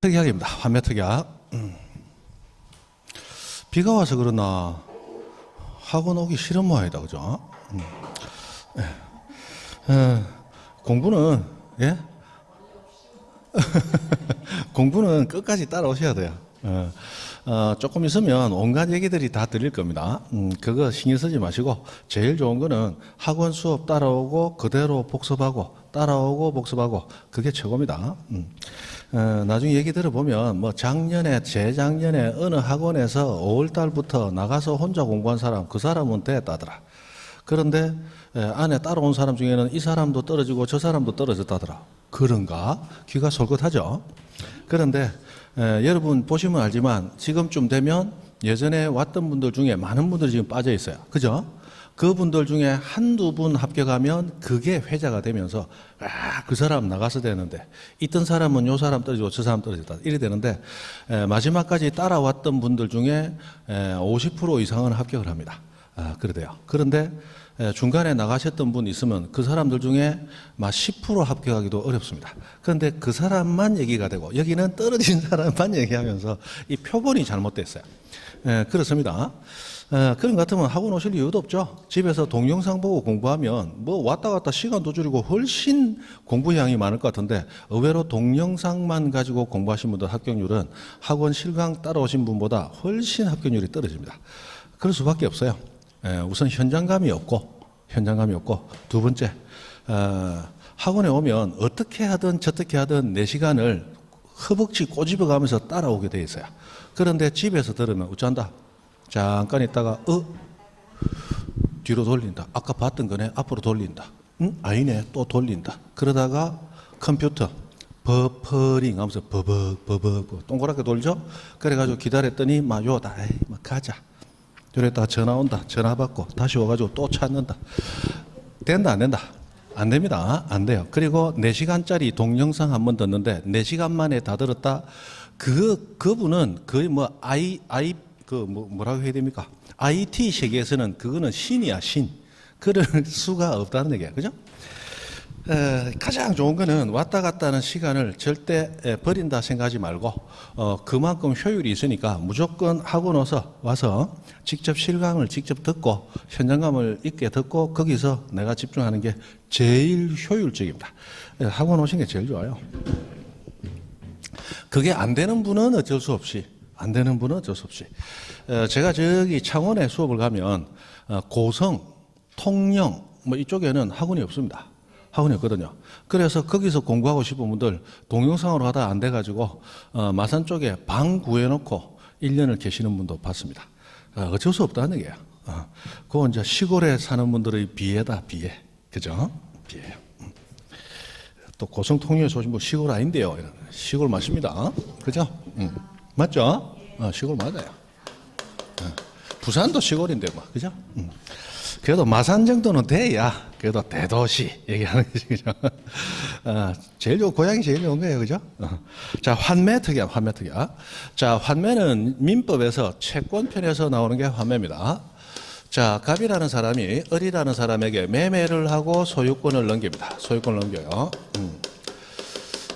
특약입니다. 환매 특약. 비가 와서 그러나 학원 오기 싫은 모양이다, 그죠? 공부는 예? 공부는 끝까지 따라오셔야 돼요. 조금 있으면 온갖 얘기들이 다 들릴 겁니다. 그거 신경 쓰지 마시고 제일 좋은 거는 학원 수업 따라오고 그대로 복습하고 따라오고 복습하고 그게 최고입니다. 나중에 얘기 들어보면 뭐 작년에 재작년에 어느 학원에서 5월 달부터 나가서 혼자 공부한 사람 그 사람은 됐다더라. 그런데 안에 따라온 사람 중에는 이 사람도 떨어지고 저 사람도 떨어졌다더라. 그런가? 귀가 솔깃하죠. 그런데 여러분 보시면 알지만 지금쯤 되면 예전에 왔던 분들 중에 많은 분들이 지금 빠져 있어요. 그죠? 그분들 중에 한두 분 합격하면 그게 회자가 되면서 그 사람 나가서 되는데 있던 사람은 요 사람 떨어지고 저 사람 떨어졌다 이래 되는데 마지막까지 따라왔던 분들 중에 50% 이상은 합격을 합니다. 그래도요. 그런데 중간에 나가셨던 분 있으면 그 사람들 중에 막 10% 합격하기도 어렵습니다. 그런데 그 사람만 얘기가 되고 여기는 떨어진 사람만 얘기하면서 이 표본이 잘못됐어요. 그렇습니다. 그런 것 같으면 학원 오실 이유도 없죠. 집에서 동영상 보고 공부하면 뭐 왔다 갔다 시간도 줄이고 훨씬 공부량이 많을 것 같은데 의외로 동영상만 가지고 공부하신 분들 합격률은 학원 실강 따라오신 분보다 훨씬 합격률이 떨어집니다. 그럴 수밖에 없어요. 우선 현장감이 없고 두 번째 학원에 오면 어떻게 하든 저떻게 하든 내 시간을 허벅지 꼬집어 가면서 따라오게 돼 있어요. 그런데 집에서 들으면 어쩐다 잠깐 있다가 뒤로 돌린다. 아까 봤던 거네 앞으로 돌린다. 아니네 또 돌린다. 그러다가 컴퓨터 버퍼링 하면서 버벅 동그랗게 돌죠. 그래가지고 기다렸더니 막 요다 막 가자. 그랬다가 전화 온다. 전화 받고 다시 와가지고 또 찾는다. 된다 안 된다? 안 됩니다. 안 돼요. 그리고 4시간짜리 동영상 한 번 듣는데 4시간 만에 다 들었다. 그분은 거의 뭐라고 해야 됩니까? IT 세계에서는 그거는 신이야, 신. 그럴 수가 없다는 얘기야. 그죠? 가장 좋은 거는 왔다 갔다 하는 시간을 절대 버린다 생각하지 말고 그만큼 효율이 있으니까 무조건 학원 와서 직접 실강을 직접 듣고 현장감을 있게 듣고 거기서 내가 집중하는 게 제일 효율적입니다. 학원 오신 게 제일 좋아요. 그게 안 되는 분은 어쩔 수 없이 제가 저기 창원에 수업을 가면 고성, 통영 뭐 이쪽에는 학원이 없습니다. 학원이 없거든요. 그래서 거기서 공부하고 싶은 분들 동영상으로 하다 안 돼가지고 마산 쪽에 방 구해놓고 1년을 계시는 분도 봤습니다. 어쩔 수 없다는 얘기예요. 그건 이제 시골에 사는 분들의 비애다, 비애. 그죠? 비애요. 또 고성 통영에서 오신 분 시골 아닌데요. 시골 맞습니다. 그죠? 맞죠? 시골 맞아요. 부산도 시골인데 뭐. 그죠? 그래도 마산 정도는 돼야 그래도 대도시 얘기하는 거지. 그죠? 제일 좋은 고향이 제일 좋은 거예요. 그죠? 자, 환매 특약. 자, 환매는 민법에서 채권편에서 나오는 게 환매입니다. 자, 갑이라는 사람이 을이라는 사람에게 매매를 하고 소유권을 넘깁니다. 소유권을 넘겨요.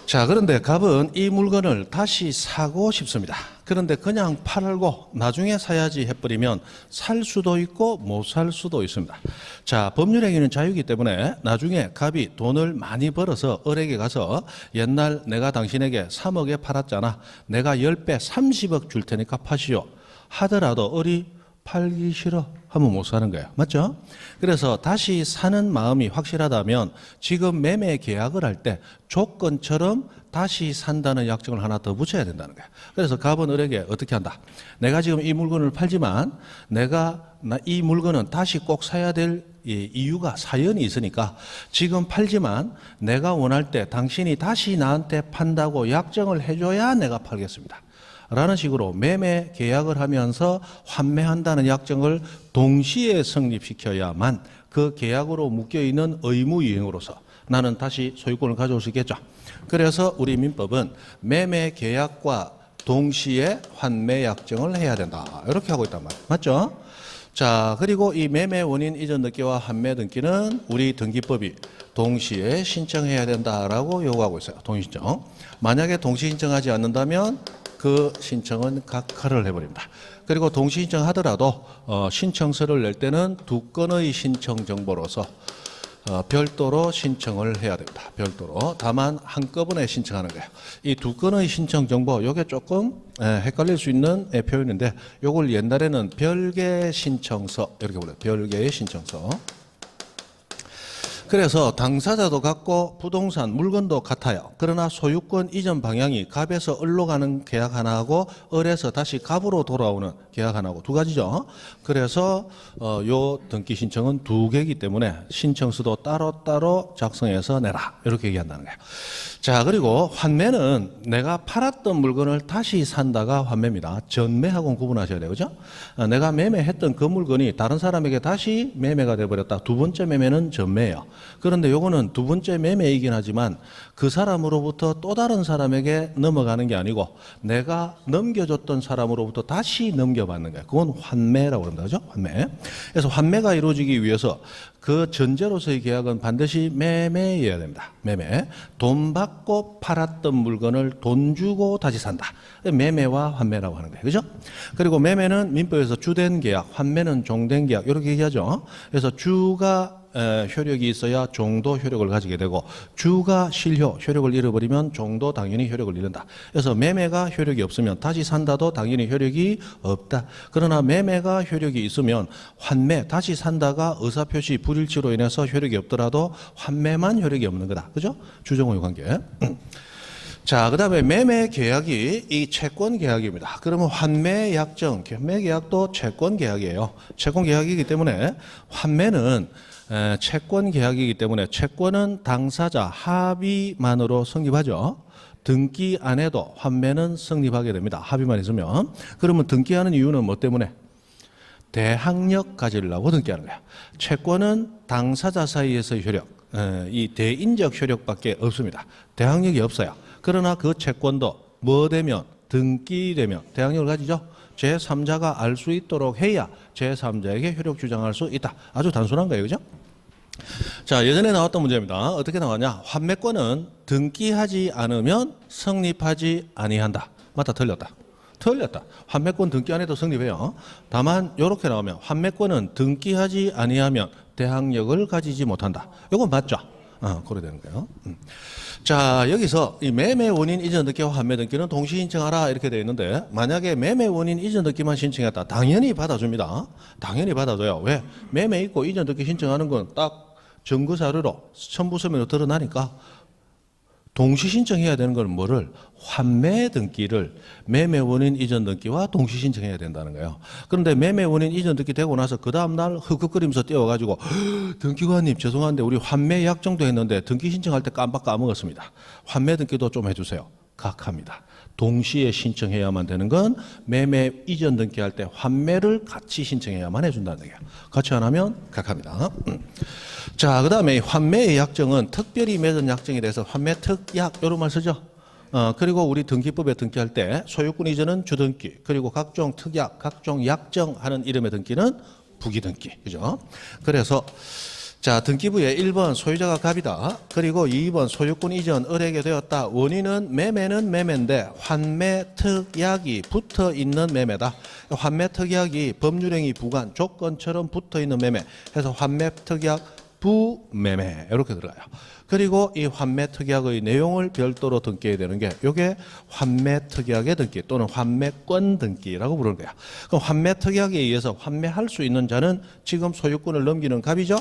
자, 그런데 갑은 이 물건을 다시 사고 싶습니다. 그런데 그냥 팔고 나중에 사야지 해버리면 살 수도 있고 못 살 수도 있습니다. 자, 법률행위는 자유이기 때문에 나중에 갑이 돈을 많이 벌어서 을에게 가서 옛날 내가 당신에게 3억에 팔았잖아. 내가 10배 30억 줄 테니까 파시오. 하더라도 을이 팔기 싫어 하면 못 사는 거예요. 맞죠? 그래서 다시 사는 마음이 확실하다면 지금 매매 계약을 할 때 조건처럼 다시 산다는 약정을 하나 더 붙여야 된다는 거예요. 그래서 갑은 을에게 어떻게 한다? 내가 지금 이 물건을 팔지만 내가 이 물건은 다시 꼭 사야 될 이유가 사연이 있으니까 지금 팔지만 내가 원할 때 당신이 다시 나한테 판다고 약정을 해줘야 내가 팔겠습니다. 라는 식으로 매매 계약을 하면서 환매한다는 약정을 동시에 성립시켜야만 그 계약으로 묶여있는 의무이행으로서 나는 다시 소유권을 가져올 수 있겠죠. 그래서 우리 민법은 매매 계약과 동시에 환매 약정을 해야 된다. 이렇게 하고 있단 말이에요. 맞죠? 자, 그리고 이 매매 원인 이전 등기와 환매 등기는 우리 등기법이 동시에 신청해야 된다라고 요구하고 있어요. 동시 신청. 만약에 동시 신청하지 않는다면 그 신청은 각하를 해버립니다. 그리고 동시 신청하더라도 신청서를 낼 때는 두 건의 신청 정보로서 별도로 신청을 해야 됩니다. 별도로. 다만 한꺼번에 신청하는 거예요. 이 두 건의 신청 정보, 요게 조금 헷갈릴 수 있는 표현인데, 요걸 옛날에는 별개 신청서 이렇게 불러요. 별개의 신청서. 그래서 당사자도 같고 부동산 물건도 같아요. 그러나 소유권 이전 방향이 갑에서 을로 가는 계약 하나하고 을에서 다시 갑으로 돌아오는 계약 하나하고 두 가지죠. 그래서 요 등기 신청은 두 개이기 때문에 신청서도 따로따로 작성해서 내라 이렇게 얘기한다는 거예요. 자, 그리고 환매는 내가 팔았던 물건을 다시 산다가 환매입니다. 전매하고는 구분하셔야 돼요. 그죠? 내가 매매했던 그 물건이 다른 사람에게 다시 매매가 돼버렸다. 두 번째 매매는 전매예요. 그런데 요거는 두 번째 매매이긴 하지만 그 사람으로부터 또 다른 사람에게 넘어가는 게 아니고 내가 넘겨줬던 사람으로부터 다시 넘겨받는 거예요. 그건 환매라고 그럽니다. 그죠? 환매. 그래서 환매가 이루어지기 위해서 그 전제로서의 계약은 반드시 매매여야 됩니다. 매매. 돈 받고 팔았던 물건을 돈 주고 다시 산다. 매매와 환매라고 하는 거예요. 그죠? 그리고 매매는 민법에서 주된 계약, 환매는 종된 계약 이렇게 얘기하죠. 그래서 주가 효력이 있어야 종도 효력을 가지게 되고 주가 실효, 효력을 잃어버리면 종도 당연히 효력을 잃는다. 그래서 매매가 효력이 없으면 다시 산다도 당연히 효력이 없다. 그러나 매매가 효력이 있으면 환매, 다시 산다가 의사표시 불일치로 인해서 효력이 없더라도 환매만 효력이 없는 거다. 그죠? 주정호의 관계. 자, 그 다음에 매매 계약이 이 채권 계약입니다. 그러면 환매 약정, 매매 계약도 채권 계약이에요. 채권 계약이기 때문에 환매는 채권 계약이기 때문에 채권은 당사자 합의만으로 성립하죠. 등기 안 해도 환매는 성립하게 됩니다. 합의만 있으면. 그러면 등기하는 이유는 뭐 때문에? 대항력 가지려고 등기하는 거야. 채권은 당사자 사이에서의 효력, 이 대인적 효력밖에 없습니다. 대항력이 없어요. 그러나 그 채권도 뭐 되면? 등기되면 대항력을 가지죠. 제3자가 알 수 있도록 해야 제3자에게 효력 주장할 수 있다. 아주 단순한 거예요. 그죠? 자, 예전에 나왔던 문제입니다. 어떻게 나왔냐? 환매권은 등기하지 않으면 성립하지 아니한다. 맞다, 틀렸다. 틀렸다. 환매권 등기 안 해도 성립해요. 다만 이렇게 나오면 환매권은 등기하지 아니하면 대항력을 가지지 못한다. 이건 맞죠? 그래 되는 거예요. 자, 여기서 이 매매 원인 이전 등기와 환매 등기는 동시 신청하라 이렇게 되어 있는데, 만약에 매매 원인 이전 등기만 신청했다. 당연히 받아줍니다. 당연히 받아줘요. 왜? 매매 있고 이전 등기 신청하는 건 딱 증거 자료로 첨부 서면으로 드러나니까 동시 신청해야 되는 건 뭐를? 환매 등기를 매매 원인 이전 등기와 동시 신청해야 된다는 거예요. 그런데 매매 원인 이전 등기 되고 나서 그 다음 날 흑흑거리면서 뛰어가지고 등기관님 죄송한데 우리 환매 약정도 했는데 등기 신청할 때 깜빡 까먹었습니다. 환매 등기도 좀 해주세요. 각합니다. 동시에 신청해야만 되는 건 매매 이전 등기할 때 환매를 같이 신청해야만 해준다는 거예요. 같이 안 하면 각합니다. 자, 그 다음에 환매의 약정은 특별히 맺은 약정에 대해서 환매 특약 이런 말 쓰죠. 그리고 우리 등기법에 등기할 때 소유권 이전은 주등기, 그리고 각종 특약, 각종 약정 하는 이름의 등기는 부기등기. 그죠? 그래서 자, 등기부에 1번 소유자가 갑이다. 그리고 2번 소유권 이전 을에게 되었다. 원인은 매매는 매매인데 환매 특약이 붙어 있는 매매다. 환매 특약이 법률행위 부관 조건처럼 붙어 있는 매매. 해서 환매 특약 부매매 이렇게 들어가요. 그리고 이 환매 특약의 내용을 별도로 등기해야 되는 게 이게 환매 특약의 등기 또는 환매권 등기라고 부르는 거야. 그럼 환매 특약에 의해서 환매할 수 있는 자는 지금 소유권을 넘기는 갑이죠.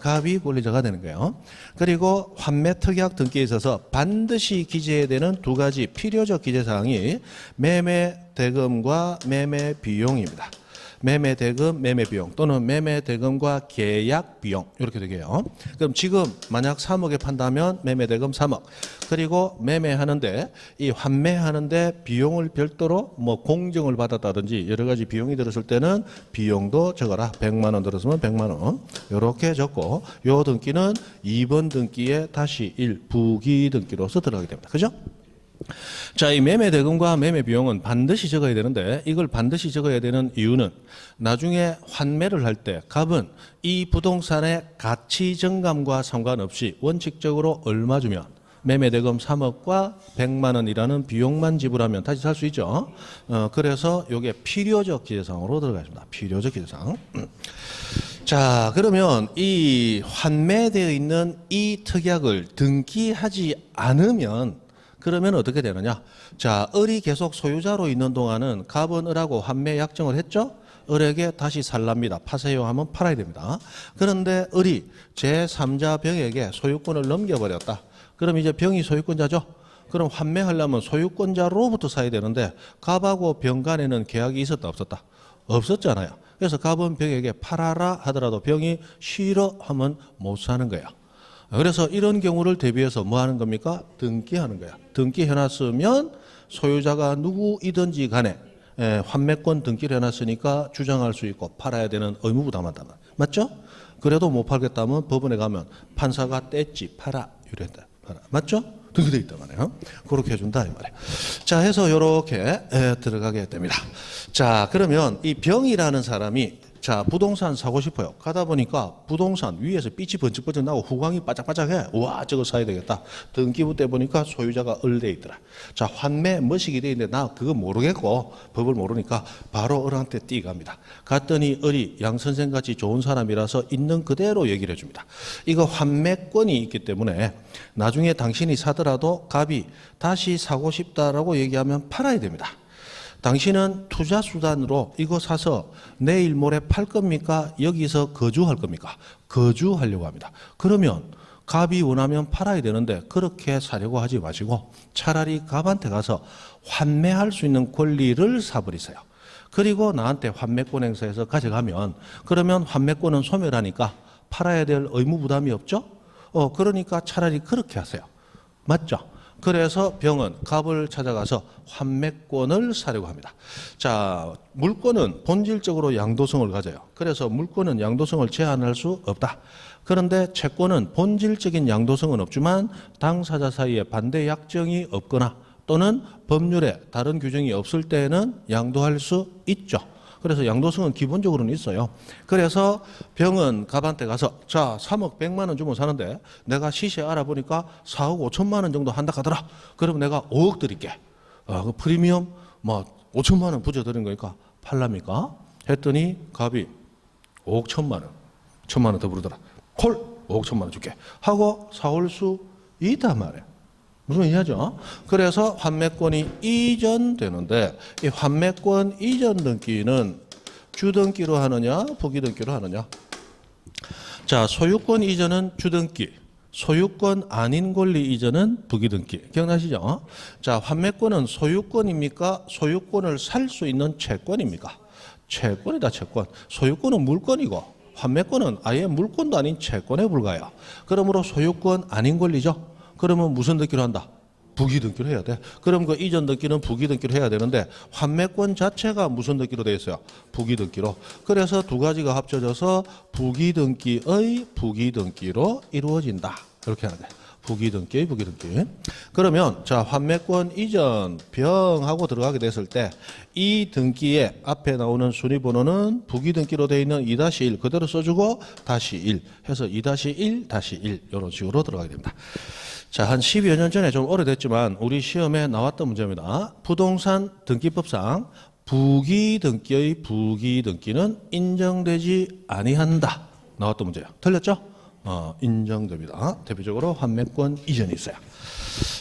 갑이 권리자가 되는 거예요. 그리고 환매 특약 등기에 있어서 반드시 기재해야 되는 두 가지 필요적 기재사항이 매매 대금과 매매 비용입니다. 매매 대금, 매매 비용 또는 매매 대금과 계약 비용 이렇게 되게요. 그럼 지금 만약 3억에 판다면 매매 대금 3억. 그리고 매매하는데 이 환매하는데 비용을 별도로 뭐 공정을 받았다든지 여러 가지 비용이 들었을 때는 비용도 적어라. 100만 원 들었으면 100만 원. 이렇게 적고 요 등기는 2번 등기에 다시 부기 등기로서 들어가게 됩니다. 그죠? 자, 이 매매 대금과 매매 비용은 반드시 적어야 되는데 이걸 반드시 적어야 되는 이유는 나중에 환매를 할 때 갑은 이 부동산의 가치 증감과 상관없이 원칙적으로 얼마 주면 매매 대금 3억과 100만 원이라는 비용만 지불하면 다시 살 수 있죠. 그래서 이게 필요적 기재사항으로 들어가겠습니다. 필요적 기재사항. 자, 그러면 이 환매되어 있는 이 특약을 등기하지 않으면 그러면 어떻게 되느냐? 자, 을이 계속 소유자로 있는 동안은 갑은 을하고 환매 약정을 했죠? 을에게 다시 살랍니다. 파세요 하면 팔아야 됩니다. 그런데 을이 제3자 병에게 소유권을 넘겨버렸다. 그럼 이제 병이 소유권자죠? 그럼 환매하려면 소유권자로부터 사야 되는데 갑하고 병 간에는 계약이 있었다 없었다? 없었잖아요. 그래서 갑은 병에게 팔아라 하더라도 병이 싫어 하면 못 사는 거예요. 그래서 이런 경우를 대비해서 뭐 하는 겁니까? 등기하는 거야. 등기해놨으면 소유자가 누구이든지 간에 환매권 등기를 해놨으니까 주장할 수 있고 팔아야 되는 의무 부담한다. 맞죠? 그래도 못 팔겠다면 법원에 가면 판사가 뗐지 팔아 이랬다. 팔아. 맞죠? 등기돼 있단 말이에요. 그렇게 해준다 이 말이에요. 자, 해서 이렇게 들어가게 됩니다. 자, 그러면 이 병이라는 사람이 자, 부동산 사고 싶어요. 가다 보니까 부동산 위에서 빛이 번쩍번쩍 나고 후광이 바짝바짝해. 와, 저거 사야 되겠다. 등기부 때 보니까 소유자가 을돼 있더라. 자, 환매 뭐시기 돼 있는데 나 그거 모르겠고 법을 모르니까 바로 을한테 뛰갑니다. 갔더니 을이 양 선생같이 좋은 사람이라서 있는 그대로 얘기를 해줍니다. 이거 환매권이 있기 때문에 나중에 당신이 사더라도 갑이 다시 사고 싶다라고 얘기하면 팔아야 됩니다. 당신은 투자 수단으로 이거 사서 내일 모레 팔 겁니까? 여기서 거주할 겁니까? 거주하려고 합니다. 그러면 갑이 원하면 팔아야 되는데 그렇게 사려고 하지 마시고 차라리 갑한테 가서 환매할 수 있는 권리를 사버리세요. 그리고 나한테 환매권 행사해서 가져가면 그러면 환매권은 소멸하니까 팔아야 될 의무 부담이 없죠? 그러니까 차라리 그렇게 하세요. 맞죠? 그래서 병은 갑을 찾아가서 환매권을 사려고 합니다. 자, 물권은 본질적으로 양도성을 가져요. 그래서 물권은 양도성을 제한할 수 없다. 그런데 채권은 본질적인 양도성은 없지만 당사자 사이에 반대 약정이 없거나 또는 법률에 다른 규정이 없을 때에는 양도할 수 있죠. 그래서 양도성은 기본적으로는 있어요. 그래서 병은 갑한테 가서 자 3억 100만 원 주면 사는데 내가 시세 알아보니까 4억 5천만 원 정도 한다 하더라. 그러면 내가 5억 드릴게. 그 프리미엄 뭐 5천만 원 부져 드린 거니까 팔랍니까? 했더니 갑이 5억 1천만 원, 1천만 원 더 부르더라. 콜 5억 1천만 원 줄게 하고 사올 수 있단 말이에요. 무슨 이해하죠? 그래서 환매권이 이전되는데 이 환매권 이전 등기는 주등기로 하느냐 부기등기로 하느냐. 자, 소유권 이전은 주등기, 소유권 아닌 권리 이전은 부기등기. 기억나시죠? 자, 환매권은 소유권입니까? 소유권을 살 수 있는 채권입니까? 채권이다, 채권. 소유권은 물권이고 환매권은 아예 물권도 아닌 채권에 불과해요. 그러므로 소유권 아닌 권리죠. 그러면 무슨 등기로 한다? 부기등기로 해야 돼. 그럼 그 이전 등기는 부기등기로 해야 되는데 환매권 자체가 무슨 등기로 되어 있어요? 부기등기로. 그래서 두 가지가 합쳐져서 부기등기의 부기등기로 이루어진다. 이렇게 하는 거예요. 부기등기의 부기등기. 그러면 자, 환매권 이전 병하고 들어가게 됐을 때 이 등기에 앞에 나오는 순위번호는 부기등기로 되어 있는 2-1 그대로 써주고 다시 1 해서 2-1 1 이런 식으로 들어가게 됩니다. 자, 한 10여 년 전에 좀 오래됐지만 우리 시험에 나왔던 문제입니다. 부동산 등기법상 부기등기의 부기등기는 인정되지 아니한다. 나왔던 문제예요. 틀렸죠? 인정됩니다. 대표적으로 환매권 이전이 있어요.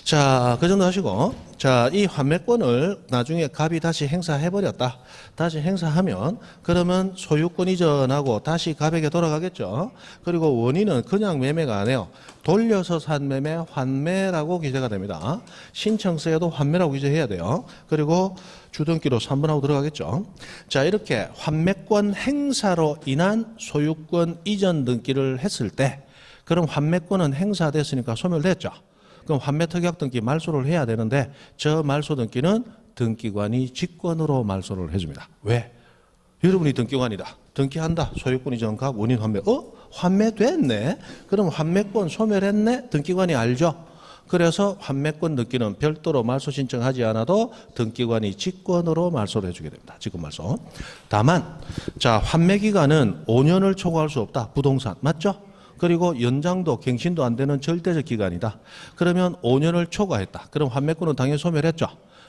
자, 그 정도 하시고, 자, 이 환매권을 나중에 갑이 다시 행사해버렸다. 다시 행사하면, 그러면 소유권 이전하고 다시 갑에게 돌아가겠죠. 그리고 원인은 그냥 매매가 아니에요. 돌려서 산 매매, 환매라고 기재가 됩니다. 신청서에도 환매라고 기재해야 돼요. 그리고 주등기로 3번하고 들어가겠죠. 자, 이렇게 환매권 행사로 인한 소유권 이전 등기를 했을 때, 그럼 환매권은 행사됐으니까 소멸됐죠. 그럼 환매특약 등기 말소를 해야 되는데 저 말소 등기는 등기관이 직권으로 말소를 해줍니다. 왜? 여러분이 등기관이다. 등기한다. 소유권 이전 갑 원인 환매. 환매됐네. 그럼 환매권 소멸했네. 등기관이 알죠. 그래서 환매권 등기는 별도로 말소 신청하지 않아도 등기관이 직권으로 말소를 해주게 됩니다. 직권 말소. 다만 자 환매 기간은 5년을 초과할 수 없다. 부동산 맞죠? 그리고 연장도 갱신도 안 되는 절대적 기간이다. 그러면 5년을 초과했다. 그럼 환매권은 당연히 소멸했죠.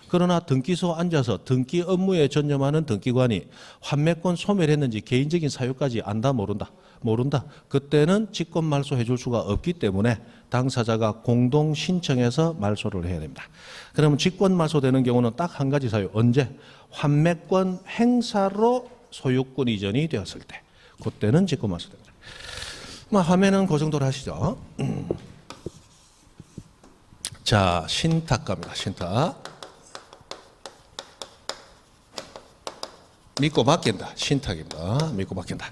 그러나 등기소 앉아서 등기 업무에 전념하는 등기관이 환매권 소멸했는지 개인적인 사유까지 안다 모른다. 모른다. 그때는 직권 말소해 줄 수가 없기 때문에 당사자가 공동 신청해서 말소를 해야 됩니다. 그러면 직권 말소되는 경우는 딱 한 가지 사유. 언제? 환매권 행사로 소유권 이전이 되었을 때. 그때는 직권 말소됩니다. 화면은 그 정도로 하시죠. 자, 신탁 갑니다. 신탁. 믿고 맡긴다. 신탁입니다. 믿고 맡긴다.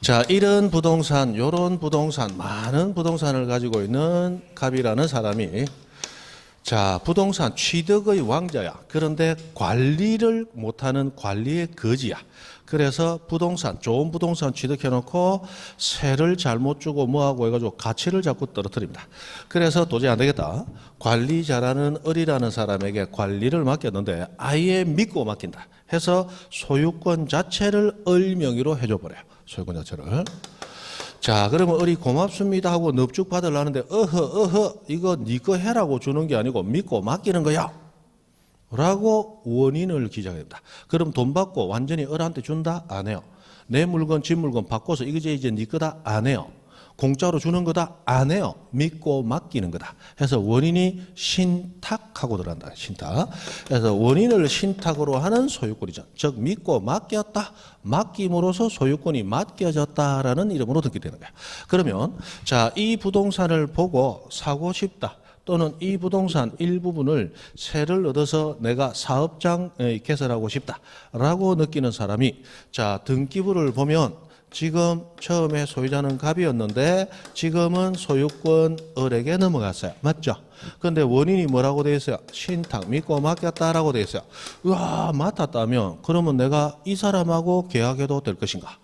자, 이런 부동산, 요런 부동산, 많은 부동산을 가지고 있는 갑이라는 사람이 자, 부동산 취득의 왕자야. 그런데 관리를 못하는 관리의 거지야. 그래서 부동산, 좋은 부동산 취득해놓고 세를 잘못 주고 뭐하고 해가지고 가치를 자꾸 떨어뜨립니다. 그래서 도저히 안 되겠다. 관리 잘하는 을이라는 사람에게 관리를 맡겼는데 아예 믿고 맡긴다. 해서 소유권 자체를 을 명의로 해줘버려요. 소유권 자체를. 자, 그러면 을이 고맙습니다 하고 넙죽 받으려는데 어허 이거 네 거 해라고 주는 게 아니고 믿고 맡기는 거야 라고 원인을 기재해야 된다. 그럼 돈 받고 완전히 을한테 준다? 안 해요. 내 물건 집 물건 바꿔서 이제 네 거다? 안 해요. 공짜로 주는 거다? 안 해요. 믿고 맡기는 거다. 해서 원인이 신탁하고 들어간다. 신탁. 그래서 원인을 신탁으로 하는 소유권이죠. 즉 믿고 맡겼다. 맡김으로써 소유권이 맡겨졌다라는 이름으로 등기되는 거야. 그러면 자, 이 부동산을 보고 사고 싶다. 또는 이 부동산 일부분을 세를 얻어서 내가 사업장 개설하고 싶다라고 느끼는 사람이 자, 등기부를 보면 지금 처음에 소유자는 갑이었는데 지금은 소유권 을에게 넘어갔어요. 맞죠? 그런데 원인이 뭐라고 되어 있어요? 신탁 믿고 맡겼다라고 되어 있어요. 우와, 맡았다면 그러면 내가 이 사람하고 계약해도 될 것인가?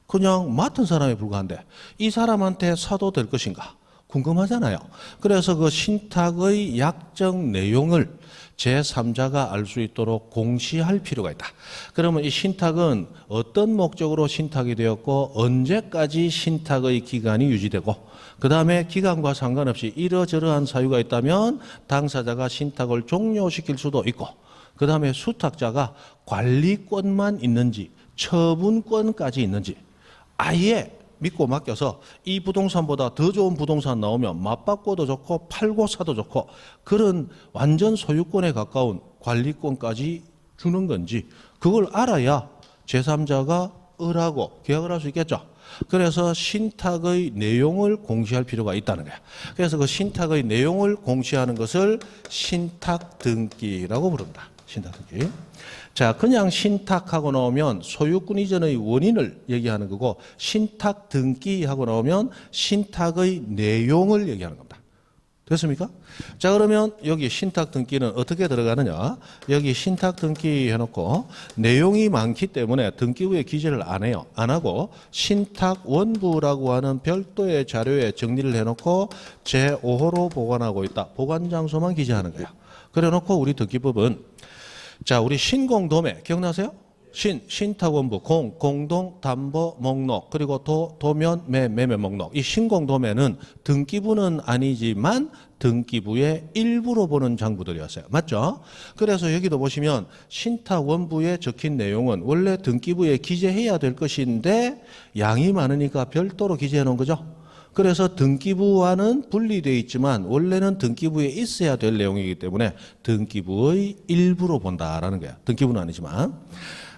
그냥 맡은 사람에 불과한데 이 사람한테 사도 될 것인가? 궁금하잖아요. 그래서 그 신탁의 약정 내용을 제3자가 알 수 있도록 공시할 필요가 있다. 그러면 이 신탁은 어떤 목적으로 신탁이 되었고 언제까지 신탁의 기간이 유지되고 그 다음에 기간과 상관없이 이러저러한 사유가 있다면 당사자가 신탁을 종료시킬 수도 있고 그 다음에 수탁자가 관리권만 있는지 처분권까지 있는지 아예 믿고 맡겨서 이 부동산보다 더 좋은 부동산 나오면 맞바꿔도 좋고 팔고 사도 좋고 그런 완전 소유권에 가까운 관리권까지 주는 건지 그걸 알아야 제3자가 을하고 계약을 할 수 있겠죠. 그래서 신탁의 내용을 공시할 필요가 있다는 거야. 그래서 그 신탁의 내용을 공시하는 것을 신탁 등기라고 부른다. 신탁 등기. 자, 그냥 신탁하고 나오면 소유권 이전의 원인을 얘기하는 거고 신탁 등기하고 나오면 신탁의 내용을 얘기하는 겁니다. 됐습니까? 자, 그러면 여기 신탁 등기는 어떻게 들어가느냐? 여기 신탁 등기 해놓고 내용이 많기 때문에 등기부에 기재를 안 해요. 안 하고 신탁 원부라고 하는 별도의 자료에 정리를 해놓고 제5호로 보관하고 있다. 보관 장소만 기재하는 거야. 그래 놓고 우리 등기법은 자, 우리 신공도매 기억나세요? 신탁원부, 공동 담보 목록, 그리고 도면 매매 목록. 이 신공도매는 등기부는 아니지만 등기부의 일부로 보는 장부들이었어요. 맞죠? 그래서 여기도 보시면 신탁원부에 적힌 내용은 원래 등기부에 기재해야 될 것인데 양이 많으니까 별도로 기재해 놓은 거죠. 그래서 등기부와는 분리되어 있지만 원래는 등기부에 있어야 될 내용이기 때문에 등기부의 일부로 본다라는 거야. 등기부는 아니지만.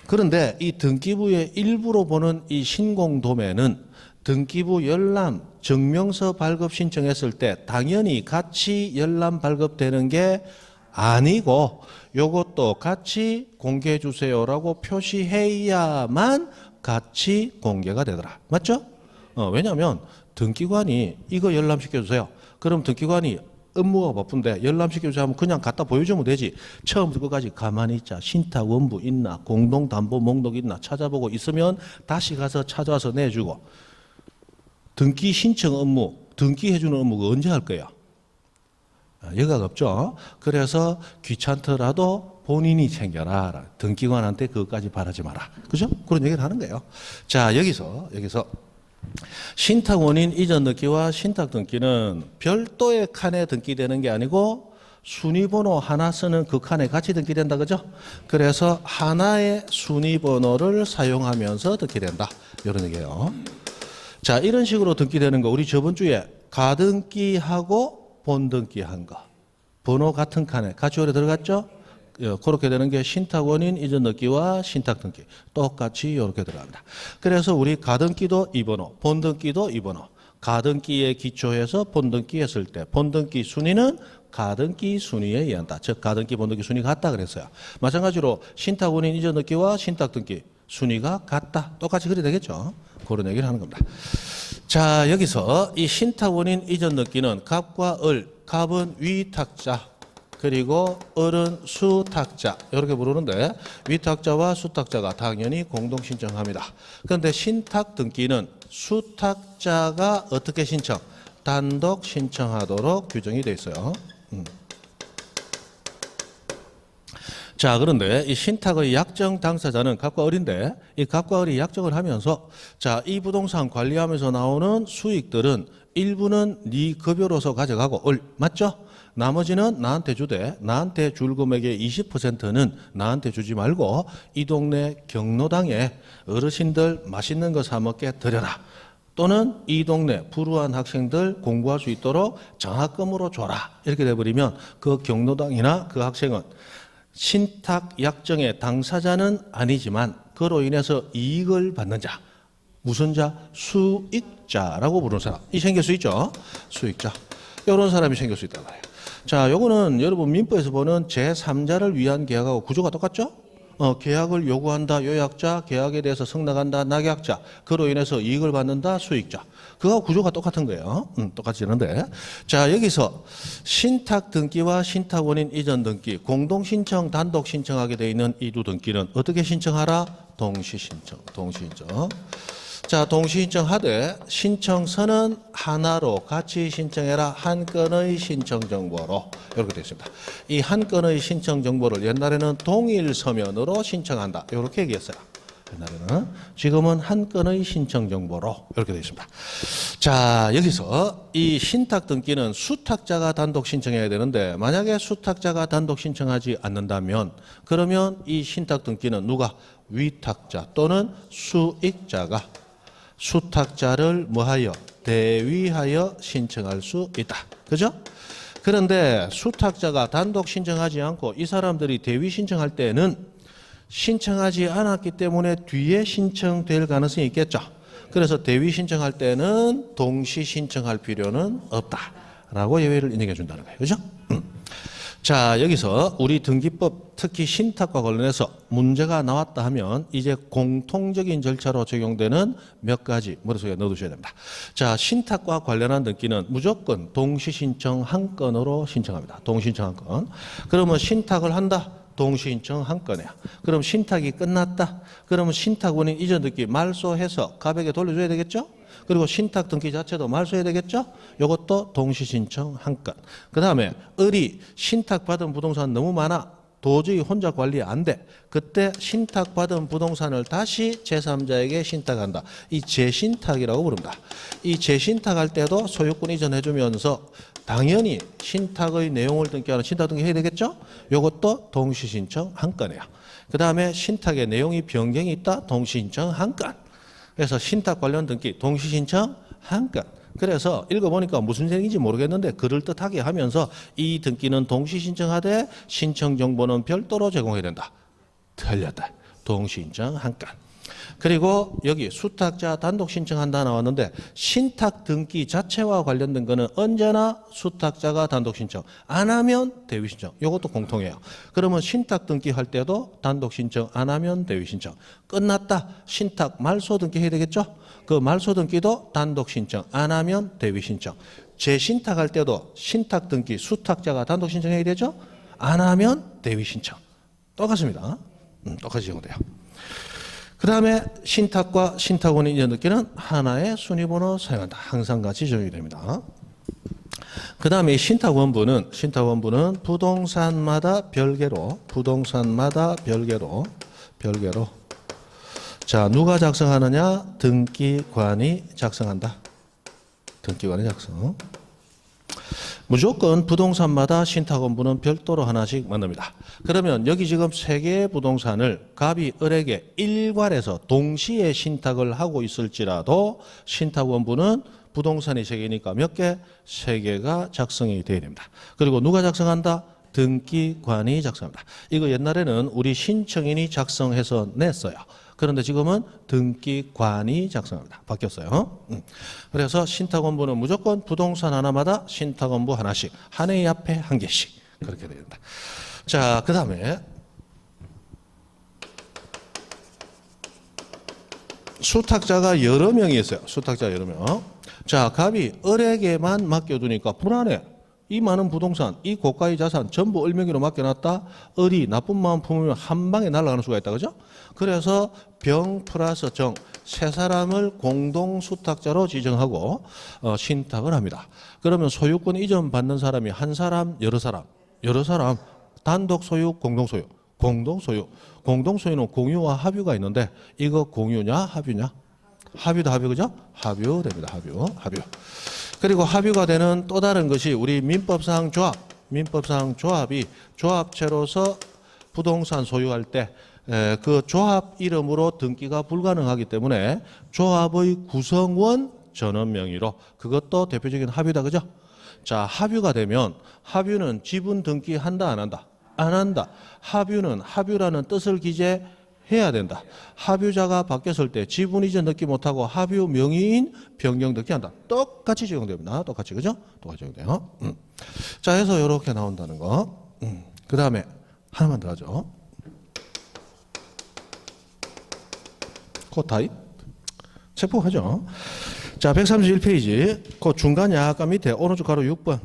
그런데 이 등기부의 일부로 보는 이 신공도매는 등기부 열람 증명서 발급 신청했을 때 당연히 같이 열람 발급되는 게 아니고 요것도 같이 공개해 주세요라고 표시해야만 같이 공개가 되더라. 맞죠? 왜냐하면 등기관이 이거 열람시켜주세요. 그럼 등기관이 업무가 바쁜데 열람시켜주세요 하면 그냥 갖다 보여주면 되지. 처음부터 끝까지 가만히 있자. 신탁 원부 있나 공동담보 목록 있나 찾아보고 있으면 다시 가서 찾아와서 내주고 등기 신청 업무 등기해주는 업무가 언제 할 거야? 여가가 없죠. 그래서 귀찮더라도 본인이 챙겨라. 등기관한테 그것까지 바라지 마라. 그죠? 그런 얘기를 하는 거예요. 자, 여기서 신탁 원인 이전 등기와 신탁 등기는 별도의 칸에 등기되는 게 아니고 순위번호 하나 쓰는 그 칸에 같이 등기된다. 그죠? 그래서 하나의 순위번호를 사용하면서 등기된다. 이런 얘기예요. 자, 이런 식으로 등기되는 거 우리 저번 주에 가등기하고 본등기한 거 번호 같은 칸에 같이 오래 들어갔죠? 그렇게 되는 게 신탁 원인 이전 등기와 신탁 등기 똑같이 이렇게 들어갑니다. 그래서 우리 가등기도 이 번호, 본등기도 이 번호. 가등기에 기초해서 본등기 했을 때 본등기 순위는 가등기 순위에 의한다. 즉 가등기 본등기 순위가 같다 그랬어요. 마찬가지로 신탁 원인 이전 등기와 신탁 등기 순위가 같다. 똑같이 그리 되겠죠. 그런 얘기를 하는 겁니다. 자, 여기서 이 신탁 원인 이전 등기는 갑과 을, 갑은 위탁자 그리고 을은 수탁자 이렇게 부르는데 위탁자와 수탁자가 당연히 공동 신청합니다. 그런데 신탁 등기는 수탁자가 어떻게 신청? 단독 신청하도록 규정이 되어 있어요. 자, 그런데 이 신탁의 약정 당사자는 갑과 을인데 이 갑과 을이 약정을 하면서 자, 이 부동산 관리하면서 나오는 수익들은 일부는 네 급여로서 가져가고 을 맞죠? 나머지는 나한테 주되 나한테 줄 금액의 20%는 나한테 주지 말고 이 동네 경로당에 어르신들 맛있는 거 사 먹게 드려라. 또는 이 동네 불우한 학생들 공부할 수 있도록 장학금으로 줘라. 이렇게 돼버리면 그 경로당이나 그 학생은 신탁 약정의 당사자는 아니지만 그로 인해서 이익을 받는 자. 무슨 자? 수익자라고 부르는 사람. 이 생길 수 있죠? 수익자. 이런 사람이 생길 수 있단 말이에요. 자, 요거는 여러분 민법에서 보는 제3자를 위한 계약하고 구조가 똑같죠? 계약을 요구한다 요약자, 계약에 대해서 승낙한다 낙약자, 그로 인해서 이익을 받는다 수익자. 그거하고 구조가 똑같은 거예요. 똑같이 되는데. 자, 여기서 신탁 등기와 신탁 원인 이전 등기, 공동 신청, 단독 신청하게 되어 있는 이 두 등기는 어떻게 신청하라? 동시 신청. 자, 동시 신청하되 신청서는 하나로 같이 신청해라. 한 건의 신청 정보로 이렇게 되어 있습니다. 이 한 건의 신청 정보를 옛날에는 동일 서면으로 신청한다. 이렇게 얘기했어요. 옛날에는. 지금은 한 건의 신청 정보로 이렇게 되어 있습니다. 자, 여기서 이 신탁 등기는 수탁자가 단독 신청해야 되는데 만약에 수탁자가 단독 신청하지 않는다면 그러면 이 신탁 등기는 누가? 위탁자 또는 수익자가 수탁자를 뭐하여? 대위하여 신청할 수 있다. 그죠? 그런데 수탁자가 단독 신청하지 않고 이 사람들이 대위 신청할 때는 신청하지 않았기 때문에 뒤에 신청될 가능성이 있겠죠. 그래서 대위 신청할 때는 동시 신청할 필요는 없다라고 예외를 인정해 준다는 거예요. 그죠? 자, 여기서 우리 등기법 특히 신탁과 관련해서 문제가 나왔다 하면 이제 공통적인 절차로 적용되는 몇 가지 머릿속에 넣어두셔야 됩니다. 자, 신탁과 관련한 등기는 무조건 동시 신청 한 건으로 신청합니다. 동시 신청 한 건. 그러면 신탁을 한다. 동시 신청 한 건이야. 그럼 신탁이 끝났다. 그러면 신탁 원인 이전 등기 말소해서 갑에게 돌려줘야 되겠죠? 그리고 신탁 등기 자체도 말소해야 되겠죠? 이것도 동시 신청 한 건. 그 다음에 을이 신탁받은 부동산 너무 많아. 도저히 혼자 관리 안 돼. 그때 신탁받은 부동산을 다시 제3자에게 신탁한다. 이 재신탁이라고 부릅니다. 이 재신탁할 때도 소유권 이전해주면서 당연히 신탁의 내용을 등기하는 신탁 등기 해야 되겠죠? 이것도 동시 신청 한 건이야. 그 다음에 신탁의 내용이 변경이 있다. 동시 신청 한 건. 그래서 신탁 관련 등기 동시 신청 한 건. 그래서 읽어보니까 무슨 얘기인지 모르겠는데 그럴듯하게 하면서 이 등기는 동시 신청하되 신청 정보는 별도로 제공해야 된다. 틀렸다. 동시 신청 한 건. 그리고 여기 수탁자 단독 신청한다 나왔는데 신탁 등기 자체와 관련된 거는 언제나 수탁자가 단독 신청 안 하면 대위 신청. 이것도 공통해요. 그러면 신탁 등기 할 때도 단독 신청 안 하면 대위 신청. 끝났다. 신탁 말소 등기 해야 되겠죠? 그 말소 등기도 단독 신청 안 하면 대위 신청. 재신탁 할 때도 신탁 등기 수탁자가 단독 신청해야 되죠? 안 하면 대위 신청. 똑같습니다. 똑같이 적용돼요. 그 다음에 신탁과 신탁 원인 이전 등기는 하나의 순위번호 사용한다. 항상 같이 적용이 됩니다. 그 다음에 이 신탁원부는 부동산마다 별개로 자, 누가 작성하느냐? 등기관이 작성한다. 등기관이 작성. 무조건 부동산마다 신탁원부는 별도로 하나씩 만듭니다. 그러면 여기 지금 3개의 부동산을 갑이 을에게 일괄해서 동시에 신탁을 하고 있을지라도 신탁원부는 부동산이 3개니까 몇 개? 3개가 작성이 되어야 됩니다. 그리고 누가 작성한다? 등기관이 작성합니다. 이거 옛날에는 우리 신청인이 작성해서 냈어요. 그런데 지금은 등기관이 작성합니다. 바뀌었어요. 그래서 신탁원부는 무조건 부동산 하나마다 신탁원부 하나씩, 한 해 앞에 한 개씩 그렇게 됩니다. 자, 그 다음에 수탁자가 여러 명이 있어요. 수탁자 여러 명. 자, 갑이 을에게만 맡겨두니까 불안해. 이 많은 부동산, 이 고가의 자산 전부 을 명의로 맡겨놨다. 을이 나쁜 마음 품으면 한 방에 날아가는 수가 있다. 그죠? 그래서 병 플러스 정, 세 사람을 공동 수탁자로 지정하고 신탁을 합니다. 그러면 소유권 이전 받는 사람이 한 사람, 여러 사람, 단독 소유, 공동 소유. 공동소유는 공유와 합유가 있는데 이거 공유냐 합유냐? 합유다 합유. 그죠? 합유 됩니다. 합유. 그리고 합유가 되는 또 다른 것이 우리 민법상 조합이 조합체로서 부동산 소유할 때 그 조합 이름으로 등기가 불가능하기 때문에 조합의 구성원 전원 명의로, 그것도 대표적인 합유다. 그죠? 자, 합유가 되면 합유는 지분 등기한다 안 한다? 안 한다. 합유는 합유라는 뜻을 기재해야 된다. 합유자가 바뀌었을 때 지분 이전 등기 못하고 합유 명의인 변경 등기한다. 똑같이 적용됩니다. 똑같이. 그죠? 똑같이 적용돼요. 자, 해서 이렇게 나온다는 거. 그 다음에 하나만 더 하죠. 코타입. 체포하죠. 자, 131페이지. 그 중간 약간 밑에 오른쪽 가로 6번.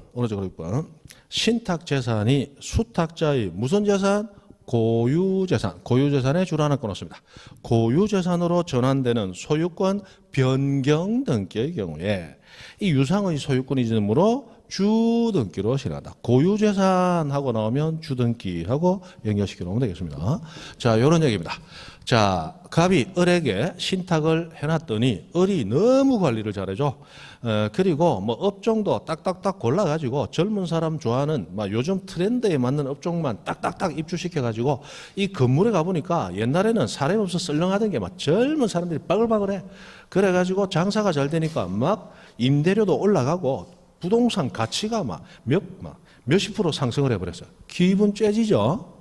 신탁 재산이 수탁자의 무슨 재산? 고유재산에 줄 하나 끊었습니다. 고유재산으로 전환되는 소유권 변경 등기의 경우에 이 유상의 소유권 이전으로 주등기로 실행한다. 고유재산하고 나오면 주등기하고 연결시켜 놓으면 되겠습니다. 자, 이런 얘기입니다. 자, 갑이 을에게 신탁을 해놨더니 을이 너무 관리를 잘해줘. 그리고 뭐 업종도 딱딱딱 골라가지고 젊은 사람 좋아하는 막 요즘 트렌드에 맞는 업종만 딱딱딱 입주시켜가지고 이 건물에 가보니까 옛날에는 사람이 없어 썰렁하던 게 막 젊은 사람들이 바글바글해. 그래가지고 장사가 잘 되니까 막 임대료도 올라가고 부동산 가치가 막 몇십 프로 상승을 해버렸어요. 기분 째지죠?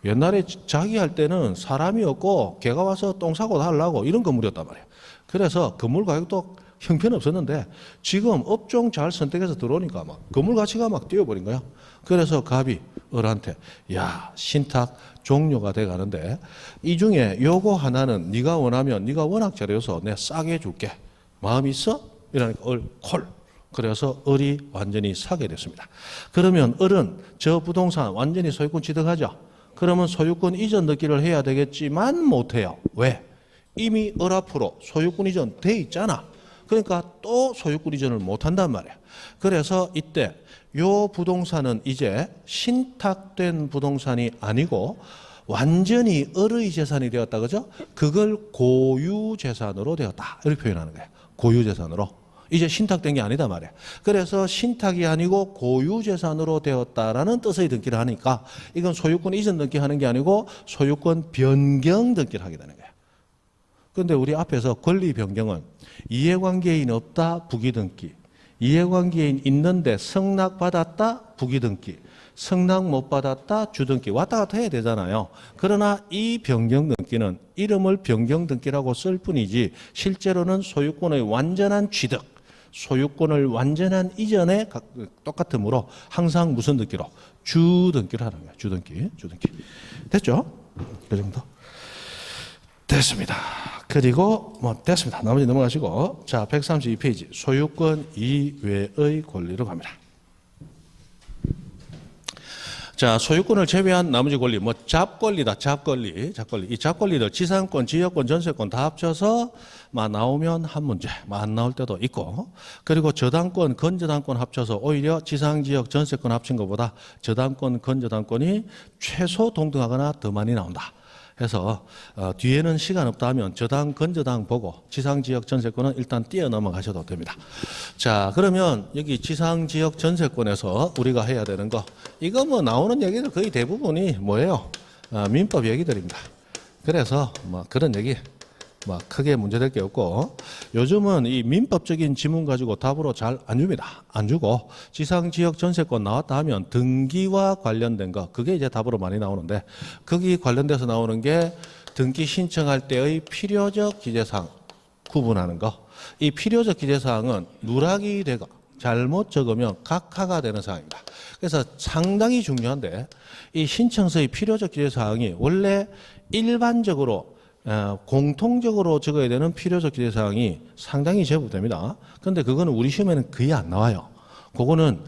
옛날에 자기 할 때는 사람이 없고 개가 와서 똥 사고 하려고 이런 건물이었단 말이에요. 그래서 건물 가격도 형편없었는데 지금 업종 잘 선택해서 들어오니까 막 건물 가치가 막 뛰어버린 거야. 그래서 갑이 을한테 야, 신탁 종료가 돼 가는데 이 중에 요거 하나는 네가 원하면 네가 워낙 잘해서 내가 싸게 줄게. 마음 있어? 이러니까 콜. 그래서 을이 완전히 사게 됐습니다. 그러면 을은 저 부동산 완전히 소유권 취득하죠. 그러면 소유권 이전 등기를 해야 되겠지만 못해요. 왜? 이미 을 앞으로 소유권 이전 돼 있잖아. 그러니까 또 소유권 이전을 못한단 말이야. 그래서 이때 요 부동산은 이제 신탁된 부동산이 아니고 완전히 을의 재산이 되었다. 그죠? 그걸 고유재산으로 되었다. 이렇게 표현하는 거예요. 고유재산으로. 이제 신탁된 게 아니다 말이야. 그래서 신탁이 아니고 고유재산으로 되었다라는 뜻의 등기를 하니까 이건 소유권 이전 등기하는 게 아니고 소유권 변경 등기를 하게 되는 거야. 그런데 우리 앞에서 권리 변경은 이해관계인 없다 부기등기, 이해관계인 있는데 승낙받았다 부기등기, 승낙 못 받았다 주등기 왔다 갔다 해야 되잖아요. 그러나 이 변경 등기는 이름을 변경 등기라고 쓸 뿐이지 실제로는 소유권의 완전한 취득, 소유권을 완전한 이전에 똑같으므로 항상 무슨 등기로? 주등기를 하는 거예요. 주등기. 됐죠? 그 정도? 됐습니다. 그리고 뭐 됐습니다. 나머지 넘어가시고 자, 132페이지 소유권 이외의 권리로 갑니다. 자, 소유권을 제외한 나머지 권리, 뭐 잡권리다, 잡권리. 이 잡권리들 지상권, 지역권, 전세권 다 합쳐서 막 나오면 한 문제, 막 안 나올 때도 있고, 그리고 저당권, 건저당권 합쳐서 오히려 지상, 지역, 전세권 합친 것보다 저당권, 건저당권이 최소 동등하거나 더 많이 나온다. 해서 뒤에는 시간 없다 하면 저당, 건저당 보고 지상, 지역, 전세권은 일단 뛰어 넘어가셔도 됩니다. 자, 그러면 여기 지상, 지역, 전세권에서 우리가 해야 되는 거, 이거 뭐 나오는 얘기들 거의 대부분이 뭐예요? 민법 얘기들입니다. 그래서 뭐 그런 얘기 뭐 크게 문제될 게 없고, 요즘은 이 민법적인 지문 가지고 답으로 잘 안 줍니다. 안 주고 지상, 지역, 전세권 나왔다 하면 등기와 관련된 거, 그게 이제 답으로 많이 나오는데, 거기 관련돼서 나오는 게 등기 신청할 때의 필요적 기재사항 구분하는 거. 이 필요적 기재사항은 누락이 되고 잘못 적으면 각하가 되는 사항입니다. 그래서 상당히 중요한데, 이 신청서의 필요적 기재사항이 원래 일반적으로 공통적으로 적어야 되는 필요적 기재사항이 상당히 제법 됩니다. 그런데 그거는 우리 시험에는 거의 안 나와요. 그거는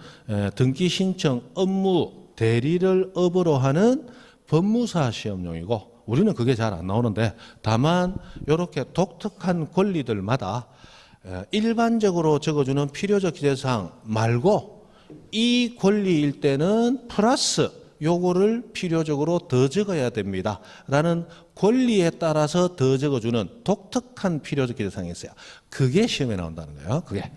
등기 신청 업무 대리를 업으로 하는 법무사 시험용이고, 우리는 그게 잘 안 나오는데, 다만 이렇게 독특한 권리들마다 일반적으로 적어주는 필요적 기재사항 말고 이 권리일 때는 플러스 요거를 필요적으로 더 적어야 됩니다 라는 권리에 따라서 더 적어주는 독특한 필요적 기재사항이 있어요. 그게 시험에 나온다는 거예요. 그게.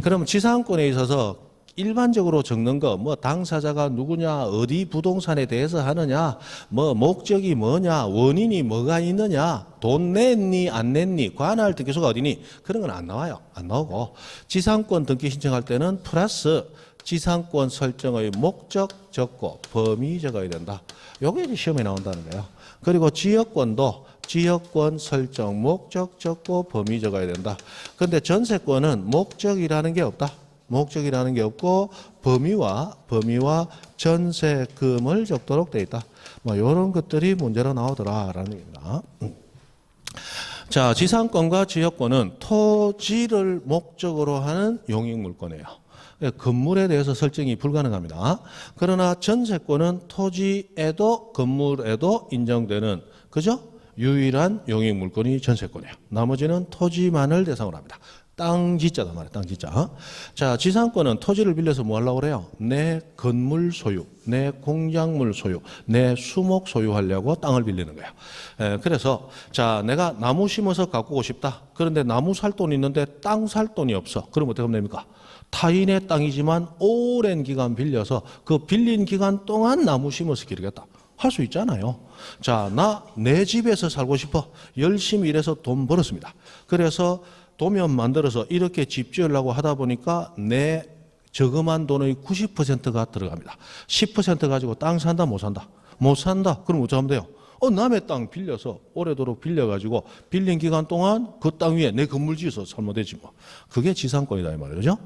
그럼 지상권에 있어서 일반적으로 적는 거, 뭐 당사자가 누구냐, 어디 부동산에 대해서 하느냐, 뭐 목적이 뭐냐, 원인이 뭐가 있느냐, 돈 냈니 안 냈니, 관할 등기소가 어디니, 그런 건 안 나와요. 안 나오고, 지상권 등기 신청할 때는 플러스 지상권 설정의 목적 적고 범위 적어야 된다. 요게 이제 시험에 나온다는 거예요. 그리고 지역권도 지역권 설정 목적 적고 범위 적어야 된다. 그런데 전세권은 목적이라는 게 없다. 목적이라는 게 없고 범위와 전세금을 적도록 돼 있다. 뭐 이런 것들이 문제로 나오더라라는 얘기입니다. 자, 지상권과 지역권은 토지를 목적으로 하는 용익물권이에요. 건물에 대해서 설정이 불가능합니다. 그러나 전세권은 토지에도 건물에도 인정되는, 그죠? 유일한 용익물권이 전세권이에요. 나머지는 토지만을 대상으로 합니다. 땅지자다 말이에요. 땅지자. 자, 지상권은 토지를 빌려서 뭐 하려고 그래요? 내 건물 소유, 내 공작물 소유, 내 수목 소유하려고 땅을 빌리는 거예요. 그래서 자, 내가 나무 심어서 가꾸고 싶다. 그런데 나무 살 돈이 있는데 땅 살 돈이 없어. 그럼 어떻게 하면 됩니까? 타인의 땅이지만 오랜 기간 빌려서 그 빌린 기간 동안 나무 심어서 기르겠다. 할 수 있잖아요. 자, 나 내 집에서 살고 싶어. 열심히 일해서 돈 벌었습니다. 그래서 도면 만들어서 이렇게 집 지으려고 하다 보니까 내 저금한 돈의 90%가 들어갑니다. 10% 가지고 땅 산다, 못 산다? 못 산다. 그럼 어떻게 하면 돼요? 남의 땅 빌려서 오래도록 빌려가지고 빌린 기간 동안 그 땅 위에 내 건물 지어서 살면 되지 뭐. 그게 지상권이다 이 말이죠.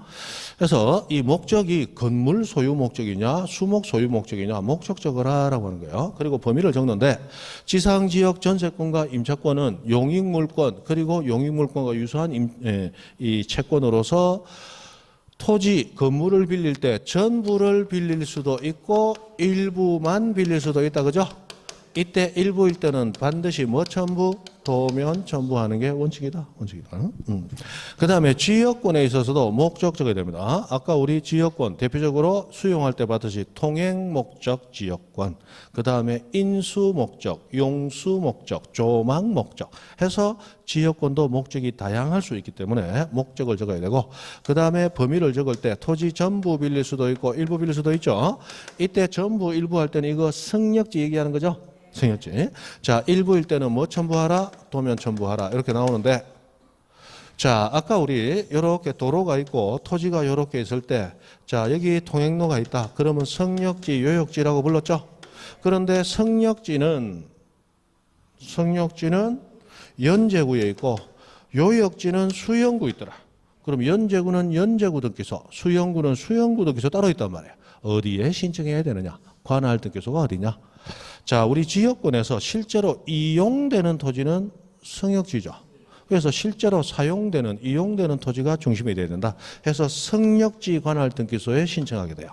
그래서 이 목적이 건물 소유 목적이냐 수목 소유 목적이냐 목적 적어라라고 하는 거예요. 그리고 범위를 적는데 지상지역 전세권과 임차권은 용익물권 그리고 용익물권과 유사한 이 채권으로서 토지, 건물을 빌릴 때 전부를 빌릴 수도 있고 일부만 빌릴 수도 있다. 그죠? 이때 일부일 때는 반드시 뭐 첨부? 도면 첨부하는 게 원칙이다. 원칙이다. 그 다음에 지역권에 있어서도 목적 적어야 됩니다. 아까 우리 지역권 대표적으로 수용할 때 봤듯이 통행 목적 지역권, 그 다음에 인수 목적, 용수 목적, 조망 목적 해서 지역권도 목적이 다양할 수 있기 때문에 목적을 적어야 되고, 그 다음에 범위를 적을 때 토지 전부 빌릴 수도 있고 일부 빌릴 수도 있죠. 이때 전부 일부 할 때는 이거 승역지 얘기하는 거죠. 승역지. 자, 일부일 때는 뭐 첨부하라? 도면 첨부하라. 이렇게 나오는데, 자, 아까 우리 이렇게 도로가 있고 토지가 이렇게 있을 때, 자, 여기 통행로가 있다. 그러면 승역지, 요역지라고 불렀죠? 그런데 승역지는 연제구에 있고 요역지는 수영구 있더라. 그럼 연제구는 연제구 등기소, 수영구는 수영구 등기소 따로 있단 말이에요. 어디에 신청해야 되느냐? 관할 등기소가 어디냐? 자, 우리 지역권에서 실제로 이용되는 토지는 승역지죠. 그래서 실제로 사용되는, 이용되는 토지가 중심이 돼야 된다. 해서 승역지 관할 등기소에 신청하게 돼요.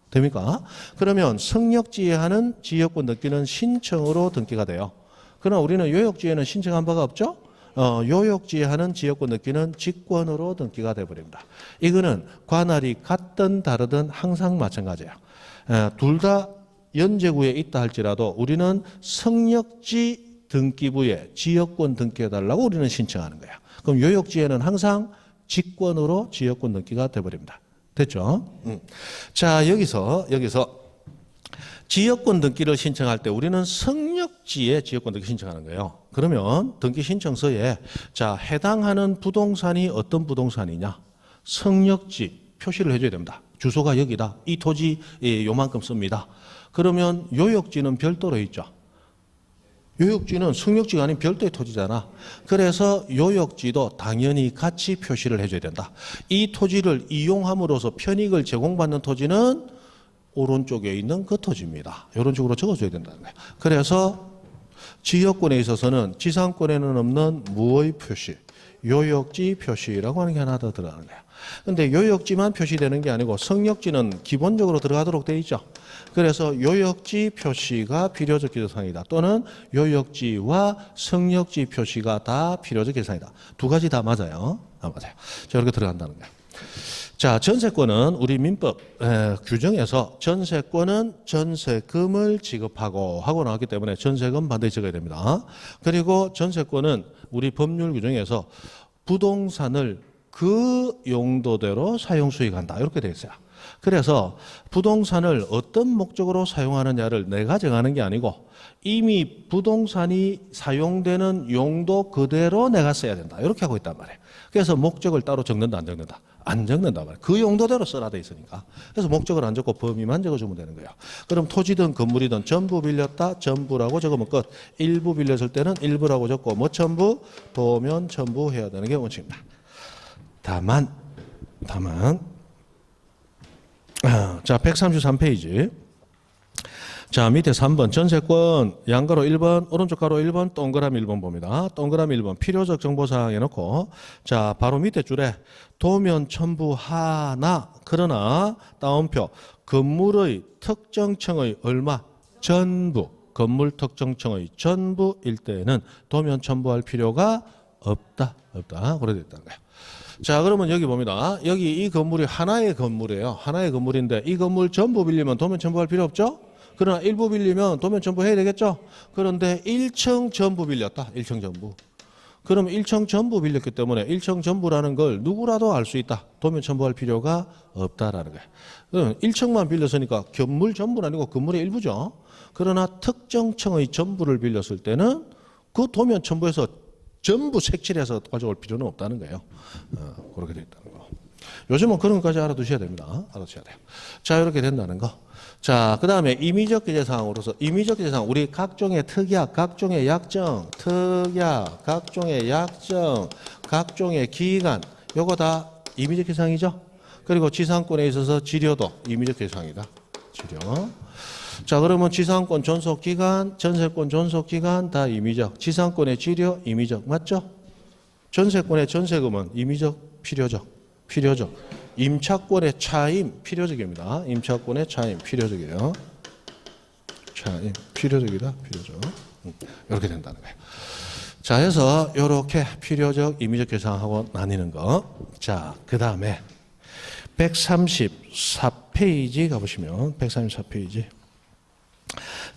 됩니까? 그러면 성역지에 하는 지역권 등기는 신청으로 등기가 돼요. 그러나 우리는 요역지에는 신청한 바가 없죠? 요역지에 하는 지역권 등기는 직권으로 등기가 돼버립니다. 이거는 관할이 같든 다르든 항상 마찬가지예요. 둘 다 연제구에 있다 할지라도 우리는 성역지 등기부에 지역권 등기해달라고 우리는 신청하는 거야. 그럼 요역지에는 항상 직권으로 지역권 등기가 돼버립니다. 됐죠? 자, 여기서 지역권 등기를 신청할 때 우리는 성역지에 지역권 등기 신청하는 거예요. 그러면 등기 신청서에 자, 해당하는 부동산이 어떤 부동산이냐? 성역지 표시를 해줘야 됩니다. 주소가 여기다. 이 토지 요만큼 씁니다. 그러면 요역지는 별도로 있죠. 요역지는 성역지가 아닌 별도의 토지잖아. 그래서 요역지도 당연히 같이 표시를 해줘야 된다. 이 토지를 이용함으로써 편익을 제공받는 토지는 오른쪽에 있는 그 토지입니다. 이런 식으로 적어줘야 된다는 거예요. 그래서 지역권에 있어서는 지상권에는 없는 무의 표시, 요역지 표시라고 하는 게 하나 더 들어가는 거예요. 근데 요역지만 표시되는 게 아니고 성역지는 기본적으로 들어가도록 되어 있죠. 그래서 요역지 표시가 필요적 기재사항이다. 또는 요역지와 성역지 표시가 다 필요적 기재사항이다. 두 가지 다 맞아요. 맞아요. 자, 이렇게 들어간다는 거예요. 자, 전세권은 우리 민법 규정에서 전세권은 전세금을 지급하고 하고 나왔기 때문에 전세금 반드시 적어야 됩니다. 그리고 전세권은 우리 법률 규정에서 부동산을 그 용도대로 사용 수익한다. 이렇게 되어 있어요. 그래서 부동산을 어떤 목적으로 사용하느냐를 내가 정하는 게 아니고 이미 부동산이 사용되는 용도 그대로 내가 써야 된다. 이렇게 하고 있단 말이에요. 그래서 목적을 따로 적는다, 안 적는다? 안 적는단 말이에요. 그 용도대로 써라 돼 있으니까. 그래서 목적을 안 적고 범위만 적어주면 되는 거예요. 그럼 토지든 건물이든 전부 빌렸다, 전부라고 적으면 끝. 일부 빌렸을 때는 일부라고 적고 뭐 전부, 도면 전부 해야 되는 게 원칙입니다. 다만 자, 133페이지. 자, 밑에 3번 전세권 양가로 1번, 오른쪽 가로 1번, 동그라미 1번 봅니다. 동그라미 1번 필요적 정보사항 해놓고 자, 바로 밑에 줄에 도면 첨부하나 그러나 따옴표 건물의 특정층의 얼마 전부 건물 특정층의 전부일 때는 도면 첨부할 필요가 없다. 그래 됐다는 거예요. 자, 그러면 여기 봅니다. 여기 이 건물이 하나의 건물이에요. 하나의 건물인데 이 건물 전부 빌리면 도면 첨부할 필요 없죠? 그러나 일부 빌리면 도면 첨부해야 되겠죠? 그런데 1층 전부 빌렸다. 1층 전부. 그럼 1층 전부 빌렸기 때문에 1층 전부라는 걸 누구라도 알 수 있다. 도면 첨부할 필요가 없다라는 거예요. 그럼 1층만 빌렸으니까 건물 전부는 아니고 건물의 일부죠. 그러나 특정 층의 전부를 빌렸을 때는 그 도면 첨부해서 전부 색칠해서 가져올 필요는 없다는 거예요. 그렇게 되어 있다는 거. 요즘은 그런 것까지 알아두셔야 됩니다. 알아두셔야 돼요. 자, 이렇게 된다는 거. 자, 그 다음에 임의적 기재사항으로서 임의적 기재사항 우리 각종의 특약, 각종의 약정, 특약, 각종의 약정, 각종의 기간 요거 다 임의적 기재사항이죠. 그리고 지상권에 있어서 지료도 임의적 기재사항이다. 지료. 자, 그러면 지상권 존속기간, 전세권 존속기간 다 임의적. 지상권의 지료 임의적. 맞죠? 전세권의 전세금은 임의적, 필요적. 임차권의 차임 필요적입니다. 임차권의 차임 필요적이에요. 차임 필요적이다. 필요적. 이렇게 된다는 거예요. 자, 해서 이렇게 필요적, 임의적 계상하고 나뉘는 거. 자, 그 다음에 134페이지 가보시면 134페이지.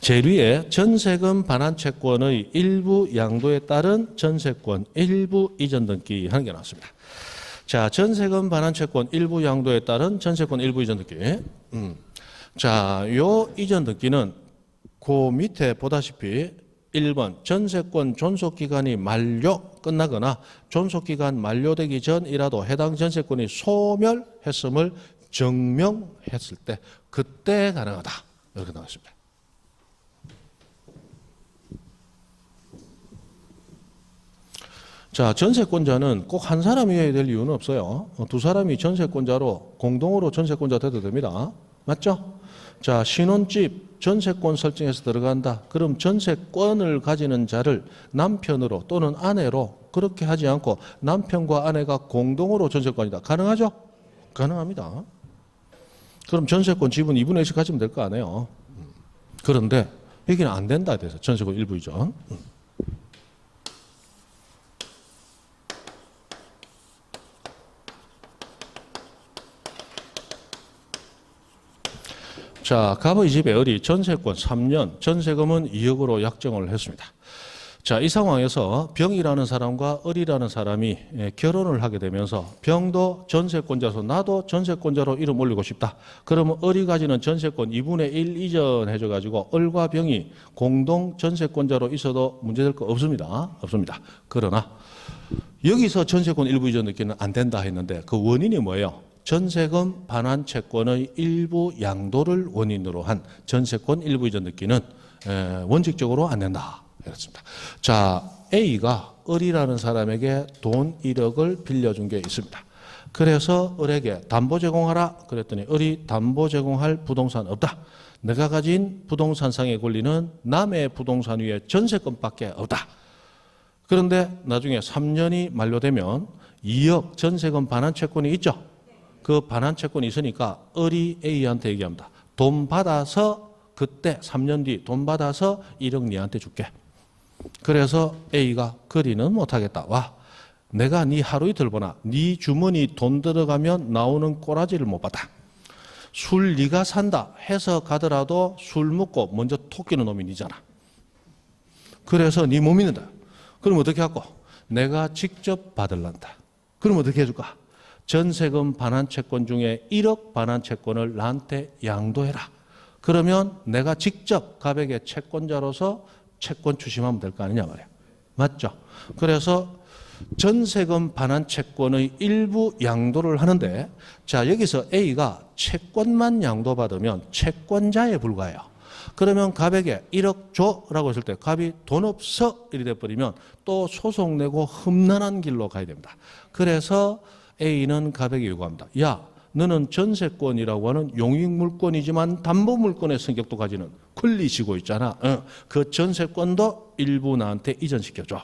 제일 위에 전세금 반환 채권의 일부 양도에 따른 전세권 일부 이전 등기 하는 게 나왔습니다. 자, 전세금 반환 채권 일부 양도에 따른 전세권 일부 이전 등기. 자, 요 이전 등기는 그 밑에 보다시피 1번 전세권 존속기간이 끝나거나 존속기간 만료되기 전이라도 해당 전세권이 소멸했음을 증명했을 때 그때 가능하다. 이렇게 나왔습니다. 자, 전세권자는 꼭 한 사람이어야 될 이유는 없어요. 두 사람이 전세권자로 공동으로 전세권자 돼도 됩니다. 맞죠? 자, 신혼집 전세권 설정해서 들어간다. 그럼 전세권을 가지는 자를 남편으로 또는 아내로 그렇게 하지 않고 남편과 아내가 공동으로 전세권이다. 가능하죠? 가능합니다. 그럼 전세권 지분 2분의 1씩 가지면 될 거 아니에요. 그런데 여기는 안 된다 돼서 전세권 일부 이전. 자, 갑의 집에 을이 전세권 3년, 전세금은 2억으로 약정을 했습니다. 자, 이 상황에서 병이라는 사람과 을이라는 사람이 결혼을 하게 되면서 병도 전세권자로서 나도 전세권자로 이름 올리고 싶다. 그러면 을이 가지는 전세권 2분의 1 이전해줘가지고 을과 병이 공동 전세권자로 있어도 문제될 거 없습니다. 없습니다. 그러나 여기서 전세권 일부 이전 느끼는 안 된다 했는데 그 원인이 뭐예요? 전세금 반환 채권의 일부 양도를 원인으로 한 전세권 일부 이전 느끼는 원칙적으로 안 된다. 그렇습니다. 자, A가 을이라는 사람에게 돈 1억을 빌려준 게 있습니다. 그래서 을에게 담보 제공하라 그랬더니 을이 담보 제공할 부동산 없다. 내가 가진 부동산상의 권리는 남의 부동산 위에 전세금밖에 없다. 그런데 나중에 3년이 만료되면 2억 전세금 반환 채권이 있죠. 그 반환 채권이 있으니까 을이 A한테 얘기합니다. 돈 받아서 그때 3년 뒤 돈 받아서 1억 니한테 줄게. 그래서 A가 그리는 못하겠다. 와, 내가 네 하루 이틀 보나 네 주머니 돈 들어가면 나오는 꼬라지를 못 받아. 술 네가 산다 해서 가더라도 술 먹고 먼저 토끼는 놈이 니잖아. 그래서 네 못 믿는다. 그럼 어떻게 하고? 내가 직접 받을란다. 그럼 어떻게 해줄까? 전세금 반환 채권 중에 1억 반환 채권을 나한테 양도해라. 그러면 내가 직접 갑에게 채권자로서 채권 추심하면 될 거 아니냐 말이야. 맞죠? 그래서 전세금 반환 채권의 일부 양도를 하는데 자, 여기서 A가 채권만 양도받으면 채권자에 불과해요. 그러면 갑에게 1억 줘라고 했을 때 갑이 돈 없어 이리 돼버리면 또 소송 내고 험난한 길로 가야 됩니다. 그래서 A는 갑에게 요구합니다. 야, 너는 전세권이라고 하는 용익물권이지만 담보물권의 성격도 가지는 권리지고 있잖아. 그 전세권도 일부 나한테 이전시켜줘.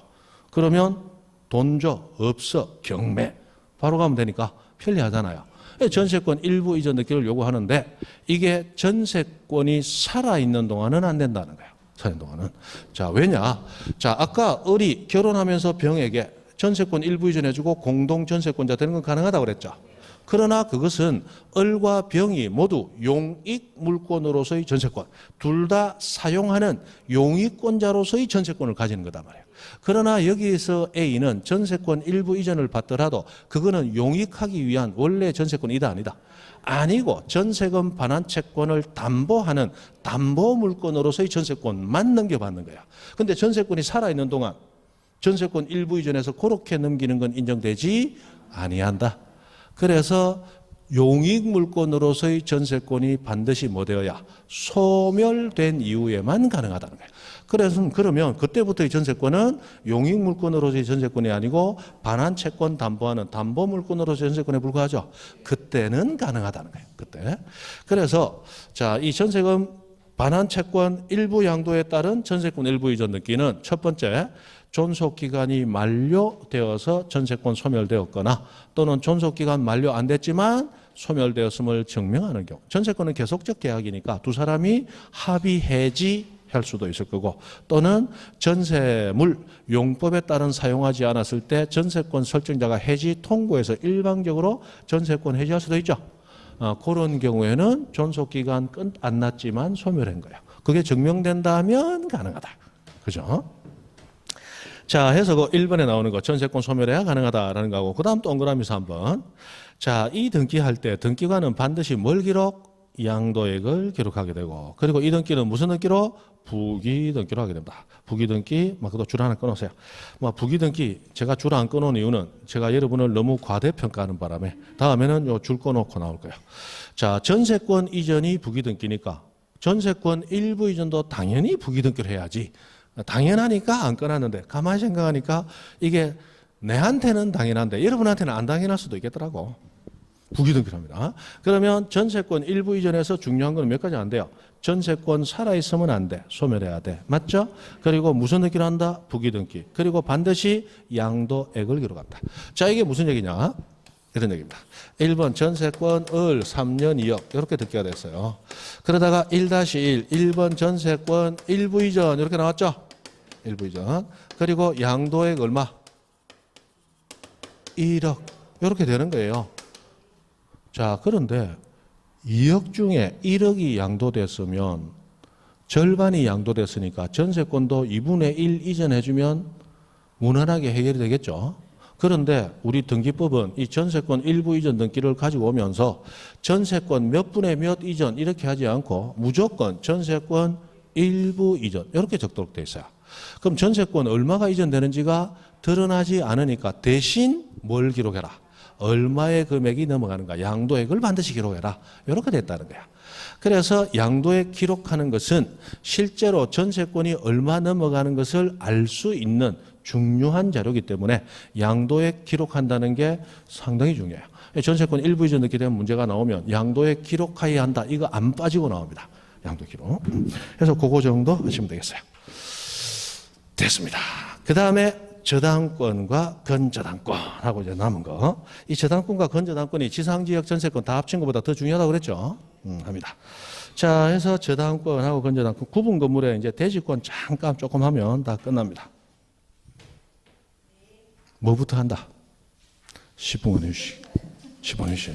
그러면 돈 줘, 없어, 경매. 바로 가면 되니까 편리하잖아요. 전세권 일부 이전 느끼를 요구하는데 이게 전세권이 살아있는 동안은 안 된다는 거예요. 살아있는 동안은. 자, 왜냐? 자, 아까 을이 결혼하면서 병에게 전세권 일부 이전해주고 공동 전세권자 되는 건 가능하다고 그랬죠. 그러나 그것은 을과 병이 모두 용익 물권으로서의 전세권, 둘 다 사용하는 용익권자로서의 전세권을 가지는 거단 말이에요. 그러나 여기서 A는 전세권 일부 이전을 받더라도 그거는 용익하기 위한 원래 전세권이다 아니다? 아니고 전세금 반환 채권을 담보하는 담보 물권으로서의 전세권만 넘겨받는 거야. 근데 전세권이 살아있는 동안 전세권 일부 이전해서 그렇게 넘기는 건 인정되지 아니한다. 그래서 용익물권으로서의 전세권이 반드시 뭐 되어야 소멸된 이후에만 가능하다는 거예요. 그래서 그러면 그때부터의 전세권은 용익물권으로서의 전세권이 아니고 반환채권 담보하는 담보물권으로서의 전세권에 불과하죠. 그때는 가능하다는 거예요. 그때. 그래서 자, 이 전세금 반환채권 일부 양도에 따른 전세권 일부 이전 느끼는 첫 번째, 존속기간이 만료되어서 전세권 소멸되었거나 또는 존속기간 만료 안 됐지만 소멸되었음을 증명하는 경우. 전세권은 계속적 계약이니까 두 사람이 합의 해지할 수도 있을 거고 또는 전세물 용법에 따른 사용하지 않았을 때 전세권 설정자가 해지 통보해서 일방적으로 전세권 해지할 수도 있죠. 그런 경우에는 존속기간 끝 안 났지만 소멸한 거예요. 그게 증명된다면 가능하다. 그죠? 자, 해서 그 1번에 나오는 거 전세권 소멸해야 가능하다라는 거고 그 다음 동그라미 3번. 자, 이 등기할 때 등기관은 반드시 뭘 기록? 양도액을 기록하게 되고 그리고 이 등기는 무슨 등기로? 부기 등기로 하게 됩니다. 부기 등기, 그것도 줄 하나 끊으세요. 부기 등기 제가 줄 안 끊은 이유는 제가 여러분을 너무 과대평가하는 바람에 다음에는 요 줄 끊어놓고 나올 거예요. 자, 전세권 이전이 부기 등기니까 전세권 일부 이전도 당연히 부기 등기를 해야지. 당연하니까 안 끊었는데 가만히 생각하니까 이게 내한테는 당연한데 여러분한테는 안 당연할 수도 있겠더라고. 부기등기랍니다. 그러면 전세권 일부 이전에서 중요한 건 몇 가지 안 돼요. 전세권 살아있으면 안 돼. 소멸해야 돼. 맞죠? 그리고 무슨 등기를 한다? 부기등기. 그리고 반드시 양도액을 기록한다. 자, 이게 무슨 얘기냐? 이런 얘기입니다. 1번 전세권을 3년 2억 이렇게 듣기가 됐어요. 그러다가 1-1 1번 전세권 일부 이전 이렇게 나왔죠. 일부 이전. 그리고 양도액 얼마? 1억 이렇게 되는 거예요. 자, 그런데 2억 중에 1억이 양도됐으면 절반이 양도됐으니까 전세권도 2분의 1 이전해주면 무난하게 해결이 되겠죠. 그런데 우리 등기법은 이 전세권 일부 이전 등기를 가지고 오면서 전세권 몇 분의 몇 이전 이렇게 하지 않고 무조건 전세권 일부 이전 이렇게 적도록 돼 있어요. 그럼 전세권 얼마가 이전되는지가 드러나지 않으니까 대신 뭘 기록해라? 얼마의 금액이 넘어가는가? 양도액을 반드시 기록해라. 이렇게 됐다는 거야. 그래서 양도액 기록하는 것은 실제로 전세권이 얼마 넘어가는 것을 알 수 있는 중요한 자료이기 때문에 양도액 기록한다는 게 상당히 중요해요. 전세권 일부 이전 넣게 되면 문제가 나오면 양도액 기록해야 한다. 이거 안 빠지고 나옵니다. 양도 기록. 그래서 그거 정도 하시면 되겠어요. 됐습니다. 그 다음에 저당권과 건저당권하고 이제 남은 거. 이 저당권과 건저당권이 지상지역 전세권 다 합친 것보다 더 중요하다고 그랬죠. 합니다. 자, 해서 저당권하고 건저당권 구분 건물에 이제 대지권 잠깐 조금 하면 다 끝납니다. 뭐부터 한다? 10분 휴식. 10분 휴식.